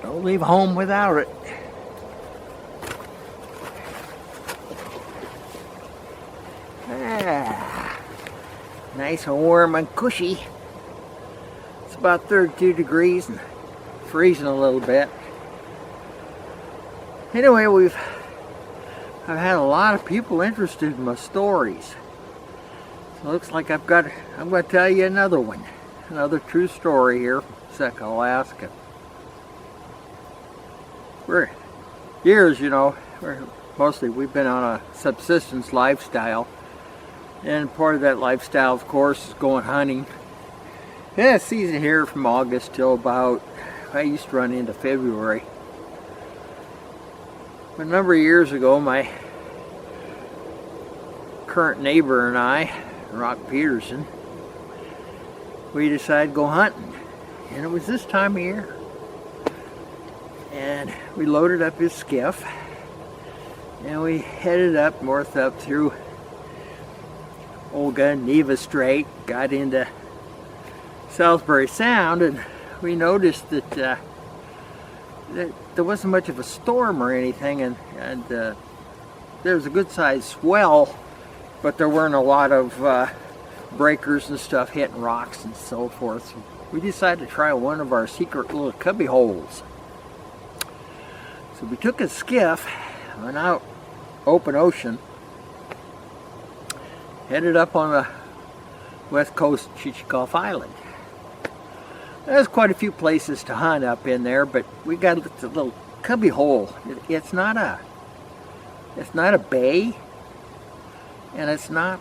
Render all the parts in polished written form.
Don't leave home without it. Nice and warm and cushy. It's about 32 degrees and freezing a little bit. Anyway, I've had a lot of people interested in my stories. So it looks like I'm going to tell you another one. Another true story here from Sitka, Alaska. For years, you know, we've been on a subsistence lifestyle. And part of that lifestyle, of course, is going hunting. Yeah, season here from August till about, I used to run into February. A number of years ago, my current neighbor and I, Rock Peterson, we decided to go hunting. And it was this time of year. And we loaded up his skiff and we headed up north up through Olga and Neva Strait, got into Salisbury Sound, and we noticed that, that there wasn't much of a storm or anything, and there was a good sized swell, but there weren't a lot of breakers and stuff hitting rocks and so forth. So we decided to try one of our secret little cubby holes. So we took a skiff, went out open ocean, headed up on the west coast of Chichikov Island. There's quite a few places to hunt up in there, but we got a little cubby hole. It's not a bay, and it's not,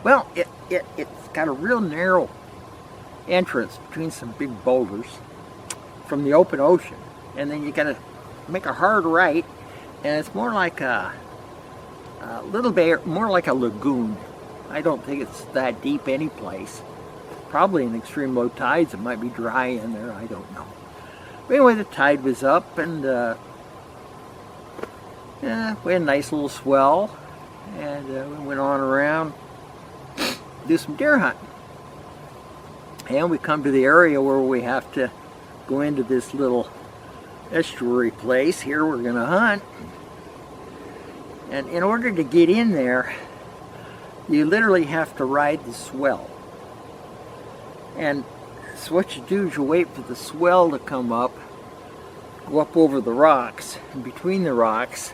well, it's got a real narrow entrance between some big boulders from the open ocean, and then you gotta make a hard right, and it's more like a little bit more like a lagoon. I don't think it's that deep any place. Probably in extreme low tides it might be dry in there, I don't know. But anyway, the tide was up, and yeah, we had a nice little swell, and we went on around do some deer hunting. And we come to the area where we have to go into this little estuary place. Here we're going to hunt. And in order to get in there, you literally have to ride the swell. And so what you do is you wait for the swell to come up, go up over the rocks, and between the rocks,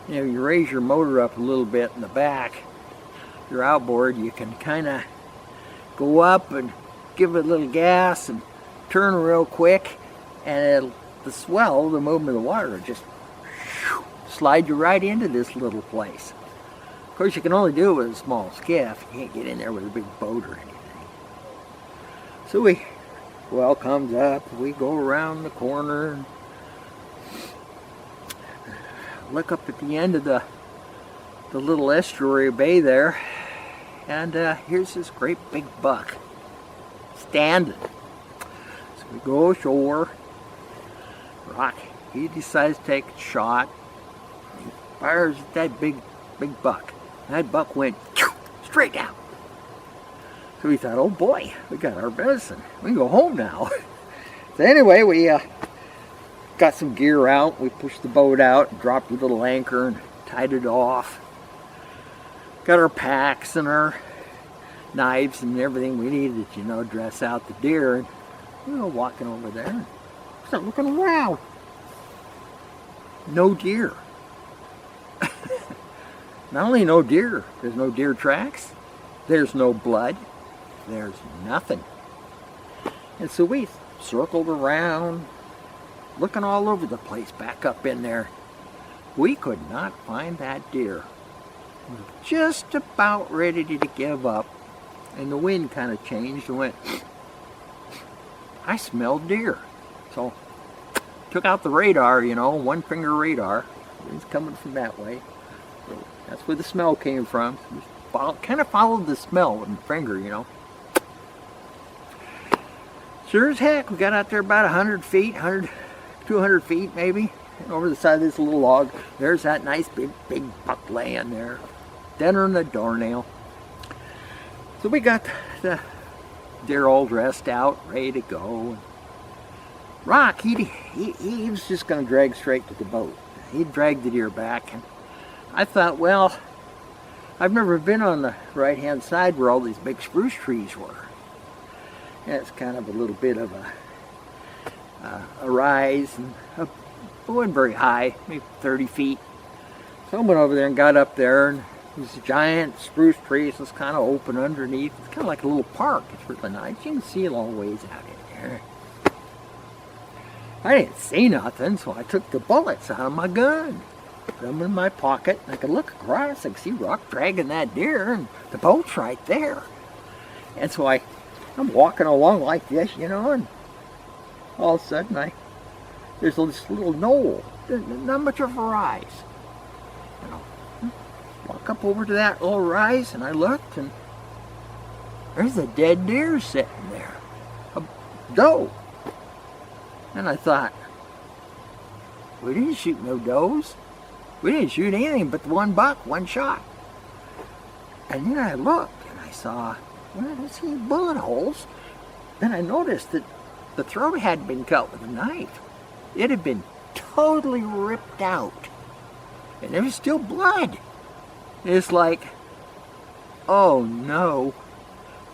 you know, you raise your motor up a little bit in the back, your outboard, you can kind of go up and give it a little gas and turn real quick, and the swell, the movement of the water, just slide you right into this little place. Of course, you can only do it with a small skiff. You can't get in there with a big boat or anything. So well comes up, we go around the corner, and look up at the end of the little estuary bay there, and here's this great big buck standing. So we go ashore. Rock, he decides to take a shot. He fires at that big buck. That buck went straight down. So we thought, oh boy, we got our venison. We can go home now. So anyway, we got some gear out. We pushed the boat out and dropped a little anchor and tied it off. Got our packs and our knives and everything we needed to, you know, dress out the deer. And we were walking over there and started looking around. No deer. Not only no deer, there's no deer tracks, there's no blood, there's nothing. And so we circled around, looking all over the place, back up in there. We could not find that deer. We were just about ready to give up, and the wind kind of changed and went, I smelled deer. So took out the radar, you know, one finger radar. Wind's coming from that way. So that's where the smell came from. Kind of followed the smell with the finger, you know. Sure as heck, we got out there about 100 feet, 200 feet maybe, and over the side of this little log, there's that nice big buck laying there, thinner than a doornail. So we got the deer all dressed out, ready to go. Rock, he was just going to drag straight to the boat. He'd drag the deer back, and I thought, well, I've never been on the right-hand side where all these big spruce trees were. And it's kind of a little bit of a rise, and it wasn't very high, maybe 30 feet. So I went over there and got up there, and these giant spruce trees was kind of open underneath. It's kind of like a little park. It's really nice. You can see a long ways out in there. I didn't see nothing, so I took the bullets out of my gun, put them in my pocket, and I could look across. I could see Rock dragging that deer, and the boat's right there. And so I'm walking along like this, you know, and all of a sudden there's this little knoll, not much of a rise. You know, walk up over to that little rise, and I looked, and there's a dead deer sitting there, a doe. And I thought, we didn't shoot no does. We didn't shoot anything but the one buck, one shot. And then I looked, and I saw, well, I didn't see any bullet holes. Then I noticed that the throat hadn't been cut with a knife. It had been totally ripped out. And there was still blood. It's like, oh no.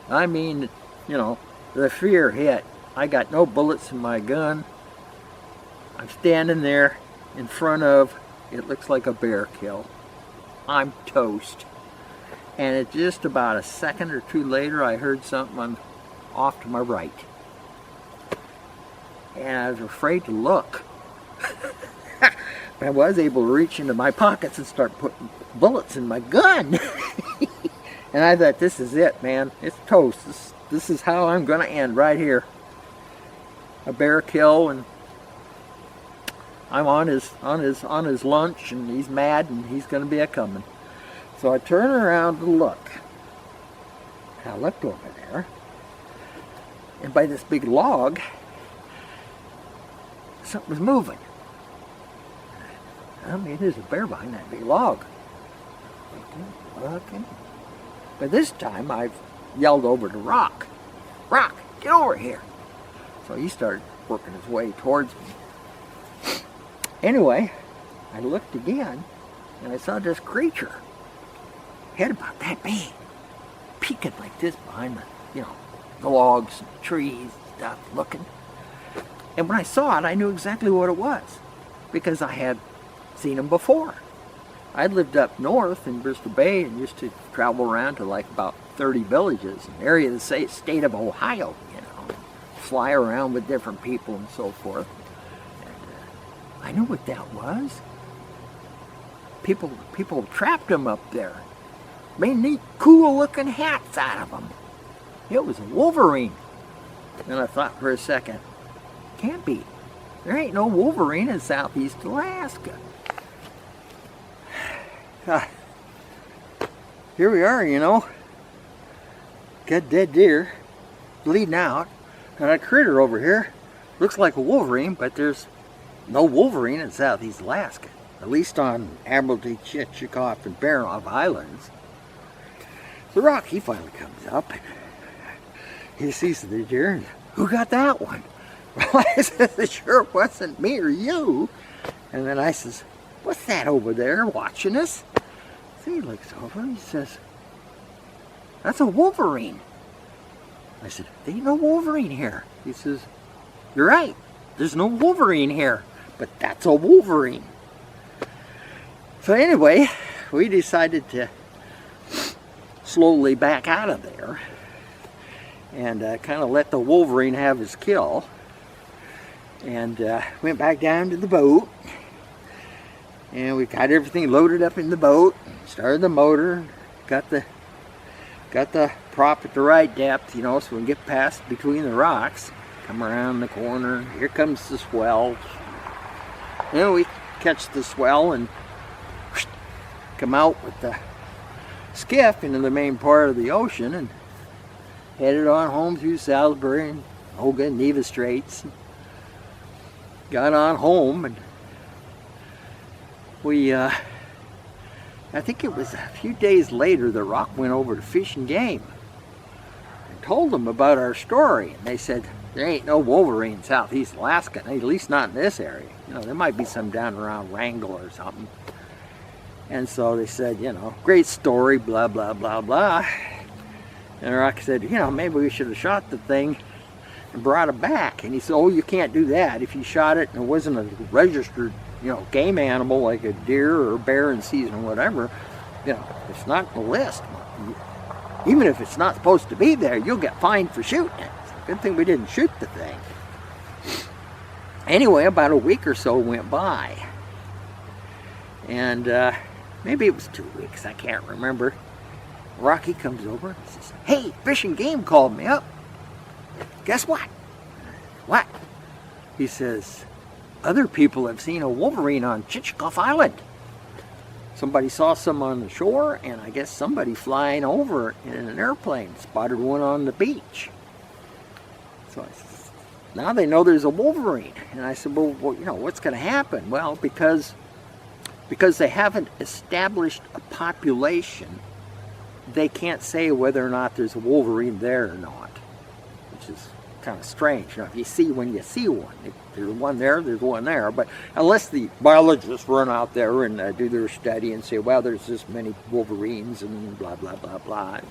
I mean, you know, the fear hit. I got no bullets in my gun. I'm standing there in front of, it looks like a bear kill. I'm toast. And it's just about a second or two later, I heard something off to my right. And I was afraid to look. But I was able to reach into my pockets and start putting bullets in my gun. And I thought, this is it, man. It's toast. This is how I'm going to end, right here. A bear kill, and I'm on his lunch, and he's mad, and he's going to be a-coming. So I turn around to look. And I looked over there, and by this big log, something was moving. I mean, there's a bear behind that big log. Looking. But this time I've yelled over to Rock. Rock, get over here. So he started working his way towards me. Anyway, I looked again, and I saw this creature, head about that big, peeking like this behind the logs and trees and stuff, looking. And when I saw it, I knew exactly what it was, because I had seen him before. I'd lived up north in Bristol Bay and used to travel around to like about 30 villages in the area of the state of Ohio, you know, fly around with different people and so forth. And I knew what that was. People trapped them up there. Made neat, cool-looking hats out of them. It was a wolverine. And I thought for a second, can't be. There ain't no wolverine in southeast Alaska. Here we are, you know. Got dead deer bleeding out, and a critter over here looks like a wolverine, but there's no wolverine in southeast Alaska, at least on Admiralty, Chickasaw, and Baranof Islands. The Rock, he finally comes up, and he sees the deer, and who got that one? Well, I said, it sure wasn't me or you. And then I says, what's that over there watching us? So he looks over and he says, that's a wolverine. I said, there ain't no wolverine here. He says, you're right, there's no wolverine here, but that's a wolverine. So anyway, we decided to slowly back out of there and kind of let the wolverine have his kill. And went back down to the boat, and we got everything loaded up in the boat, started the motor, got the prop at the right depth, you know, so we can get past between the rocks, come around the corner, here comes the swell. Then we catch the swell and come out with the skiff into the main part of the ocean and headed on home through Salisbury and Olga and Neva Straits. Got on home, and we, I think it was a few days later, the Rock went over to Fish and Game and told them about our story. And they said, there ain't no wolverine in southeast Alaska, at least not in this area. You know, there might be some down around Wrangell or something. And so they said, you know, great story, blah, blah, blah, blah. And Rock said, you know, maybe we should have shot the thing and brought it back. And he said, oh, you can't do that. If you shot it and it wasn't a registered, you know, game animal like a deer or bear in season or whatever, you know, it's not on the list. Even if it's not supposed to be there, you'll get fined for shooting it. Good thing we didn't shoot the thing. Anyway, about a week or so went by. And maybe it was 2 weeks, I can't remember. Rocky comes over and says, hey, Fish and Game called me up. Guess what? What? He says, other people have seen a wolverine on Chichikov Island. Somebody saw some on the shore, and I guess somebody flying over in an airplane spotted one on the beach. So I said, now they know there's a wolverine. And I said, well, you know, what's going to happen? Well, because they haven't established a population, they can't say whether or not there's a wolverine there or not, which is kind of strange. You know, if you see one, you see one. If there's one there, there's one there. But unless the biologists run out there and do their study and say, well, there's this many wolverines and blah, blah, blah, blah.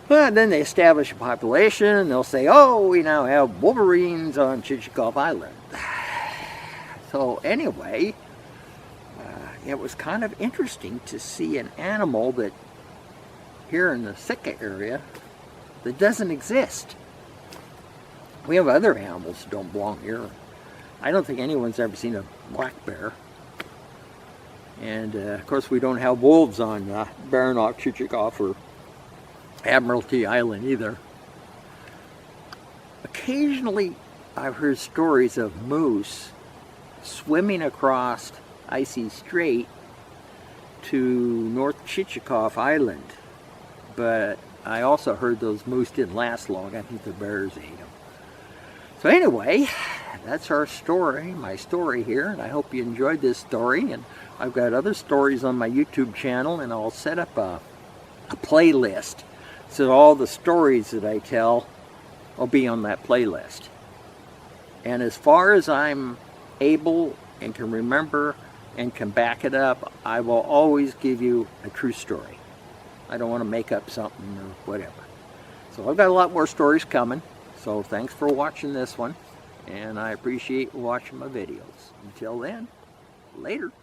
But then they establish a population and they'll say, oh, we now have wolverines on Chichikov Island. So anyway, it was kind of interesting to see an animal that here in the Sitka area that doesn't exist. We have other animals that don't belong here. I don't think anyone's ever seen a black bear. And of course we don't have wolves on Baranof, Chichikov, or Admiralty Island either. Occasionally I've heard stories of moose swimming across Icy Strait to North Chichikov Island, but I also heard those moose didn't last long. I think the bears ate them. So anyway, that's our story, my story here, and I hope you enjoyed this story. And I've got other stories on my YouTube channel, and I'll set up a playlist so all the stories that I tell will be on that playlist. And as far as I'm able and can remember and can back it up, I will always give you a true story. I don't want to make up something or whatever. So I've got a lot more stories coming. So thanks for watching this one, and I appreciate watching my videos. Until then, later.